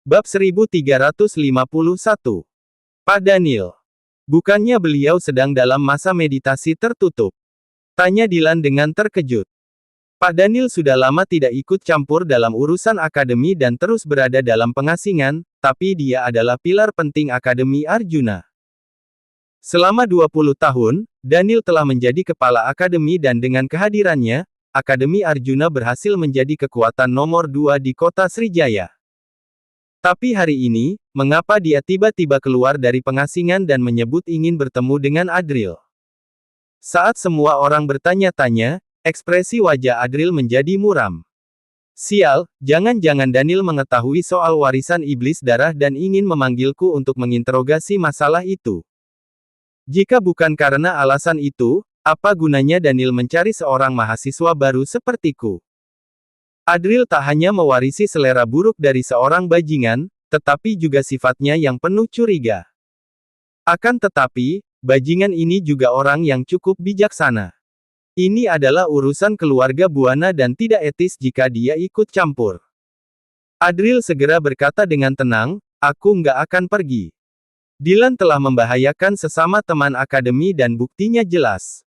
Bab 1351. Pak Daniel. Bukannya beliau sedang dalam masa meditasi tertutup? Tanya Dylan dengan terkejut. Pak Daniel sudah lama tidak ikut campur dalam urusan akademi dan terus berada dalam pengasingan, tapi dia adalah pilar penting Akademi Arjuna. Selama 20 tahun, Daniel telah menjadi kepala akademi dan dengan kehadirannya, Akademi Arjuna berhasil menjadi kekuatan nomor 2 di kota Srijaya. Tapi hari ini, mengapa dia tiba-tiba keluar dari pengasingan dan menyebut ingin bertemu dengan Adril? Saat semua orang bertanya-tanya, ekspresi wajah Adril menjadi muram. Sial, jangan-jangan Daniel mengetahui soal warisan iblis darah dan ingin memanggilku untuk menginterogasi masalah itu. Jika bukan karena alasan itu, apa gunanya Daniel mencari seorang mahasiswa baru sepertiku? Adril tak hanya mewarisi selera buruk dari seorang bajingan, tetapi juga sifatnya yang penuh curiga. Akan tetapi, bajingan ini juga orang yang cukup bijaksana. Ini adalah urusan keluarga Buana dan tidak etis jika dia ikut campur. Adril segera berkata dengan tenang, aku nggak akan pergi. Dylan telah membahayakan sesama teman akademi dan buktinya jelas.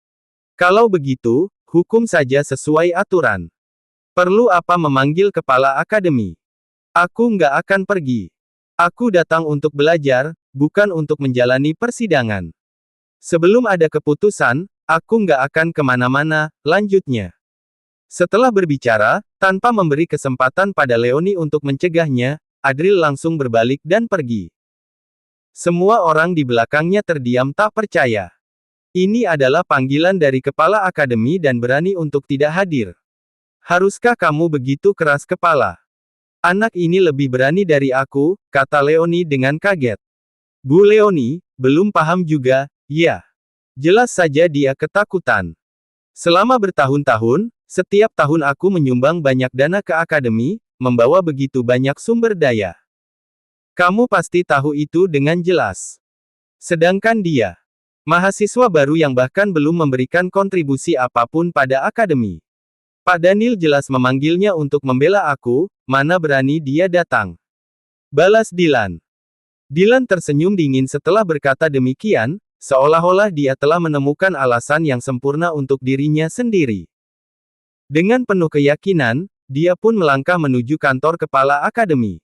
Kalau begitu, hukum saja sesuai aturan. Perlu apa memanggil kepala akademi? Aku nggak akan pergi. Aku datang untuk belajar, bukan untuk menjalani persidangan. Sebelum ada keputusan, aku nggak akan kemana-mana, lanjutnya. Setelah berbicara, tanpa memberi kesempatan pada Leoni untuk mencegahnya, Adril langsung berbalik dan pergi. Semua orang di belakangnya terdiam tak percaya. Ini adalah panggilan dari kepala akademi dan berani untuk tidak hadir. Haruskah kamu begitu keras kepala? Anak ini lebih berani dari aku, kata Leoni dengan kaget. Bu Leoni, belum paham juga, ya. Jelas saja dia ketakutan. Selama bertahun-tahun, setiap tahun aku menyumbang banyak dana ke akademi, membawa begitu banyak sumber daya. Kamu pasti tahu itu dengan jelas. Sedangkan dia, mahasiswa baru yang bahkan belum memberikan kontribusi apapun pada akademi. Pak Daniel jelas memanggilnya untuk membela aku, mana berani dia datang. Balas Dylan. Dylan tersenyum dingin setelah berkata demikian, seolah-olah dia telah menemukan alasan yang sempurna untuk dirinya sendiri. Dengan penuh keyakinan, dia pun melangkah menuju kantor kepala akademi.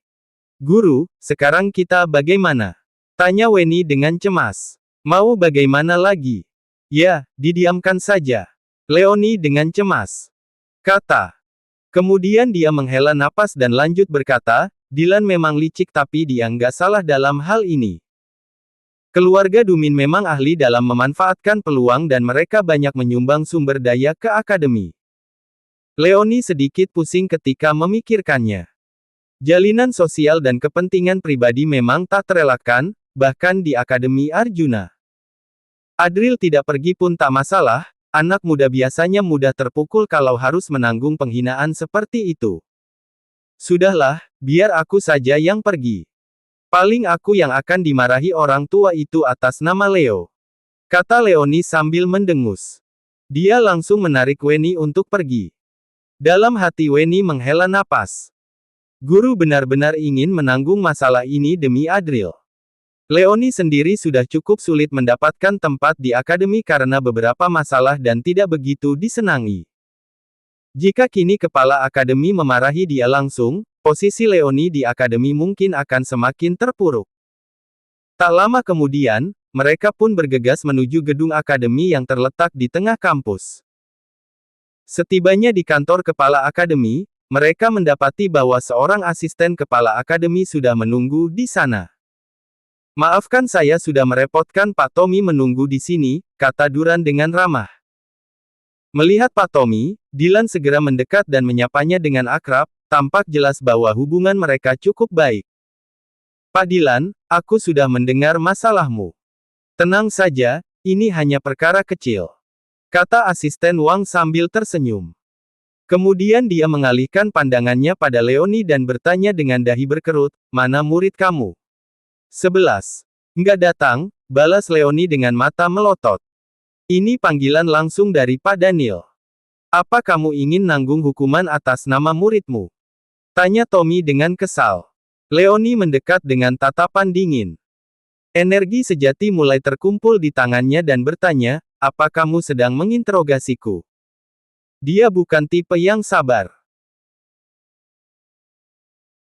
Guru, sekarang kita bagaimana? Tanya Weni dengan cemas. Mau bagaimana lagi? Ya, didiamkan saja. Leoni dengan cemas. Kata. Kemudian dia menghela napas dan lanjut berkata, Dylan memang licik tapi dia nggak salah dalam hal ini. Keluarga Dumin memang ahli dalam memanfaatkan peluang dan mereka banyak menyumbang sumber daya ke akademi. Leoni sedikit pusing ketika memikirkannya. Jalinan sosial dan kepentingan pribadi memang tak terelakkan, bahkan di Akademi Arjuna. Adril tidak pergi pun tak masalah. Anak muda biasanya mudah terpukul kalau harus menanggung penghinaan seperti itu. Sudahlah, biar aku saja yang pergi. Paling aku yang akan dimarahi orang tua itu atas nama Leo. Kata Leoni sambil mendengus. Dia langsung menarik Weni untuk pergi. Dalam hati Weni menghela napas. Guru benar-benar ingin menanggung masalah ini demi Adril. Leoni sendiri sudah cukup sulit mendapatkan tempat di akademi karena beberapa masalah dan tidak begitu disenangi. Jika kini kepala akademi memarahi dia langsung, posisi Leoni di akademi mungkin akan semakin terpuruk. Tak lama kemudian, mereka pun bergegas menuju gedung akademi yang terletak di tengah kampus. Setibanya di kantor kepala akademi, mereka mendapati bahwa seorang asisten kepala akademi sudah menunggu di sana. Maafkan saya sudah merepotkan Pak Tommy menunggu di sini, kata Duran dengan ramah. Melihat Pak Tommy, Dylan segera mendekat dan menyapanya dengan akrab, tampak jelas bahwa hubungan mereka cukup baik. Pak Dylan, aku sudah mendengar masalahmu. Tenang saja, ini hanya perkara kecil. Kata asisten Wang sambil tersenyum. Kemudian dia mengalihkan pandangannya pada Leoni dan bertanya dengan dahi berkerut, mana murid kamu? 11. Nggak datang, balas Leoni dengan mata melotot. Ini panggilan langsung dari Pak Daniel. Apa kamu ingin nanggung hukuman atas nama muridmu? Tanya Tommy dengan kesal. Leoni mendekat dengan tatapan dingin. Energi sejati mulai terkumpul di tangannya dan bertanya, apa kamu sedang menginterogasiku? Dia bukan tipe yang sabar.